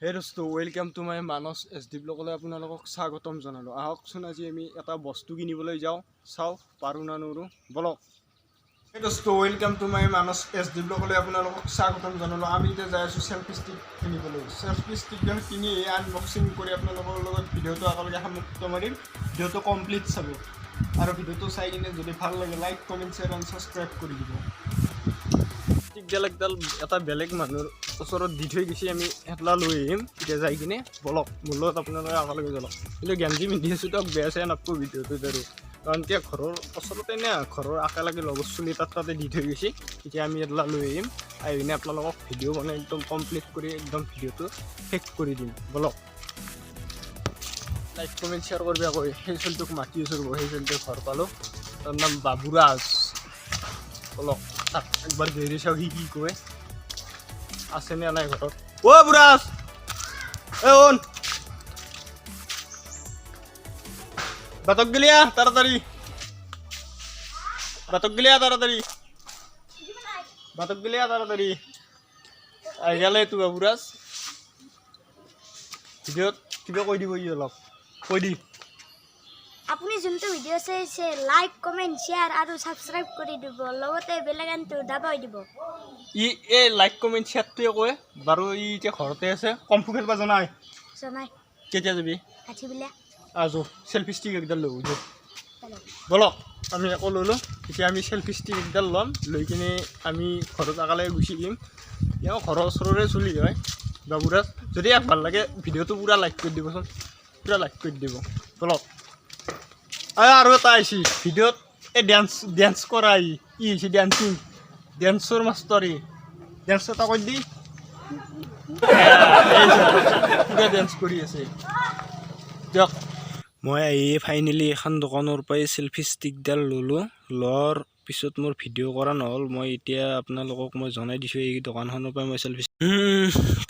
হে দোস্তো welcome to my Manas SD ব্লগলৈ আপোনালোকক স্বাগতম জনালোঁ। আহকচোন আজি আমি এটা বস্তু কিনিবলৈ যাওঁ, চাওঁ পাৰোঁ না নোৱাৰোঁ বলক। হে দোস্তো welcome to my Manas SD ব্লগলৈ আপোনালোকক স্বাগতম জনালোঁ। আমি এতিয়া যাই আছোঁ চেল্ফি ষ্টিক কিনিবলৈ। চেল্ফি ষ্টিকজন কিনি আনবক্সিং কৰি আপোনালোকৰ লগত ভিডিঅ'টো একেলগে সমাপ্ত মাৰিম। ভিডিঅ'টো কমপ্লিট চাব আৰু ভিডিঅ'টো চাই কিনে যদি ভাল লাগে like comment share and subscribe কৰি দিব। ষ্টিকডাল এটা বেলেগ মানুহৰ ওচৰত দি থৈ গৈছে, আমি এটা লৈ আহিম এতিয়া যাই কিনে বলক। মোৰ লগত আপোনালোকে একেলগে জ্বলক। কিন্তু গেঞ্জি পিন্ধি আছোঁ তাক বেয়া চেয়া নাপাব ভিডিঅ'টোত আৰু, কাৰণ এতিয়া ঘৰৰ ওচৰতে নে ঘৰৰ একেলগে লগৰ চলি তাতে দি থৈ গৈছে। এতিয়া আমি এটা লৈ আহিম, আহি কিনে আপোনালোকক ভিডিঅ' বনাই একদম কমপ্লিট কৰি একদম ভিডিঅ'টো শেষ কৰি দিম বলক। লাইক কমেণ্ট শ্বেয়াৰ কৰিব আকৌ। সেই চলিটোক মাতি আছোঁ ৰ'ব, সেই চলিটোক ঘৰ পালোঁ, তাৰ নাম বাবুৰাজ। বলক তাক একবাৰ গেৰি চাওঁ সি কি কয়, আছেনে নাই ঘৰত। অ বুৰাজ, এ ওন বাতক গেলিয়া তাড়াতাড়ি, বাতক গেলিয়া তাড়াতাড়ি, বাতক গেলিয়া তাড়াতাড়ি। আহি গেলে তো বাবুৰাজ, ভিডিঅ'ত কিবা কৈ দিব ই অলপ কৈ দি। আপুনি যোনটো ভিডিঅ' চাইছে লাইক কমেণ্ট শ্বেয়াৰ আৰু ছাবস্ক্ৰাইব কৰি দিব, লগতে বেল আইকনটো দাবাই দিব। ই এই লাইক কমেণ্ট শ্বেয়াৰটোৱে কয় বাৰু। ই এতিয়া ঘৰতে আছে, কম্ফু খেলিব জনাই জনাই কেতিয়া যাবি? কাঠিবিলা আজো চেল্ফি ষ্টিক একডাল লৈ যাওঁ বলক। আমি আকৌ ল'লোঁ, এতিয়া আমি চেল্ফি ষ্টিক একডাল ল'ম, লৈ কিনে আমি ঘৰত একেলগে গুচি দিম। ইয়াৰ ঘৰৰ ওচৰৰে চলি হয় বাবুৰাজ। যদি ইয়াক ভাল লাগে ভিডিঅ'টো পূৰা লাইক কৰি দিবচোন, পূৰা লাইক কৰি দিব বলক। আৰু এটা আহিছে ভিডিঅ'ত, এই ডেন্স কৰা ই হৈছে ডেন্সৰ মাষ্টৰ। ই ডেন্স এটা কৰি দি, পূৰা ডেন্স কৰি আছে দিয়ক। মই আহি ফাইনেলি এখন দোকানৰ পৰাই চেল্ফি ষ্টিকডাল ল'লোঁ। লোৱাৰ পিছত মোৰ ভিডিঅ' কৰা নহ'ল। মই এতিয়া আপোনালোকক মই জনাই দিছোঁ এই দোকানখনৰ পৰাই মই চেল্ফি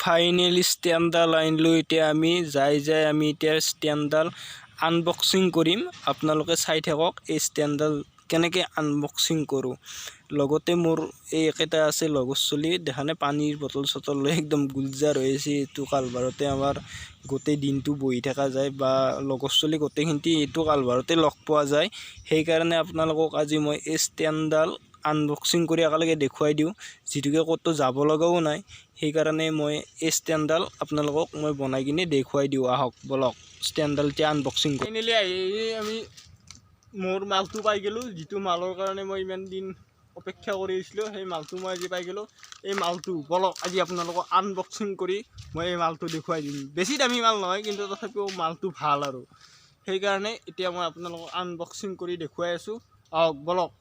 ফাইনেলি ষ্টেণ্ডডাল আনিলোঁ। এতিয়া আমি যাই আমি এতিয়া ষ্টেণ্ডডাল আনবক্সিং কৰিম। আপোনালোকে চাই থাকক এই ষ্টেণ্ডডাল কেনেকৈ আনবক্সিং কৰোঁ। লগতে মোৰ এই একেটা আছে লগৰ চলি দেখানে পানীৰ বটল চটল লৈ একদম গুলজাৰ হৈ আছে। এইটো কালভাৰতে আমাৰ গোটেই দিনটো বহি থকা যায়, বা লগৰ চলি গোটেইখিনি এইটো কালভাৰতে লগ পোৱা যায়। সেইকাৰণে আপোনালোকক আজি মই এই ষ্টেণ্ডডাল আনবক্সিং কৰি একেলগে দেখুৱাই দিওঁ, যিটোকে ক'তো যাব লগাও নাই। সেইকাৰণে মই এই ষ্টেণ্ডডাল আপোনালোকক মই বনাই কিনে দেখুৱাই দিওঁ। আহক বলক ষ্টেণ্ডডাল এতিয়া আনবক্সিং কৰি। ফাইনেলি আহি আমি মোৰ মালটো পাই গ'লোঁ, যিটো মালৰ কাৰণে মই ইমান দিন অপেক্ষা কৰি আছিলোঁ। সেই মালটো মই আজি পাই গ'লোঁ। এই মালটো বলক আজি আপোনালোকক আনবক্সিং কৰি মই এই মালটো দেখুৱাই দিম। বেছি দামী মাল নহয়, কিন্তু তথাপিও মালটো ভাল আৰু সেইকাৰণে এতিয়া মই আপোনালোকক আনবক্সিং কৰি দেখুৱাই আছোঁ। আহক বলক।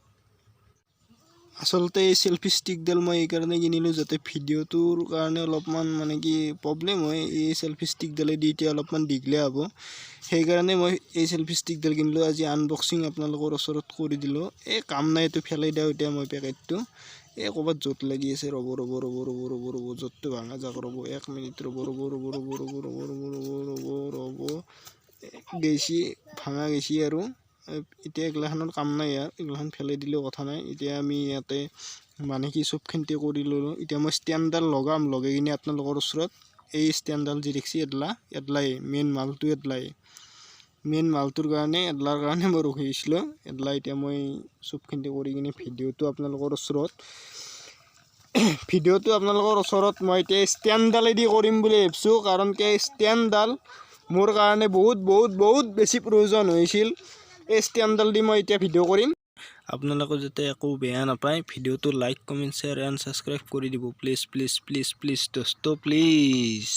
আচলতে এই চেল্ফি ষ্টিকডাল মই এইকাৰণে কিনিলোঁ, যাতে ভিডিঅ'টোৰ কাৰণে অলপমান মানে কি প্ৰব্লেম হয়। এই চেল্ফি ষ্টিকডালেদি এতিয়া অলপমান দীঘলীয়া হ'ব, সেইকাৰণে মই এই চেল্ফি ষ্টিকডাল কিনিলোঁ। আজি আনবক্সিং আপোনালোকৰ ওচৰত কৰি দিলোঁ। এই কাম নাই, এইটো ফেলাই দিওঁ এতিয়া মই পেকেটটো। এই ক'ৰবাত য'ত লাগি আছে, ৰ'ব ৰ'ব ৰ'ব ৰ'ব ৰ'ব ৰ'ব য'তটো ভাঙা যাক, ৰ'ব 1 মিনিট ৰ'ব ৰ'ব ৰ'ব ৰ'ব ৰ'ব ৰ'ব ৰ'ব ৰ'ব ৰ'ব ৰ'ব গেছি ভাঙা গেছি আৰু এতিয়া এগিলাখনৰ কাম নাই। এগিলাখন ফেলাই দিলেও কথা নাই। এতিয়া আমি ইয়াতে মানে কি চবখিনিতে কৰি ল'লোঁ। এতিয়া মই ষ্টেণ্ডডাল লগাম, লগাই কিনে আপোনালোকৰ ওচৰত এই ষ্টেণ্ডডাল যি দেখিছে এডলাই মেইন মালটো মেইন মালটোৰ কাৰণে এডলাৰ কাৰণে মই ৰখি আছিলোঁ। এতিয়া মই চবখিনিতে কৰি কিনে ভিডিঅ'টো আপোনালোকৰ ওচৰত মই এতিয়া ষ্টেণ্ডডালেদি কৰিম বুলি ভাবিছোঁ, কাৰণ কি ষ্টেণ্ডডাল মোৰ কাৰণে বহুত বহুত বহুত বেছি প্ৰয়োজন হৈছিল। এই ষ্টেণ্ডডাল দি মই এতিয়া ভিডিঅ' কৰিম। আপোনালোকে যাতে একো বেয়া নাপায়, ভিডিঅ'টো like comment share and subscribe কৰি দিব প্লিজ প্লিজ প্লিজ প্লিজ দোস্ত প্লিজ।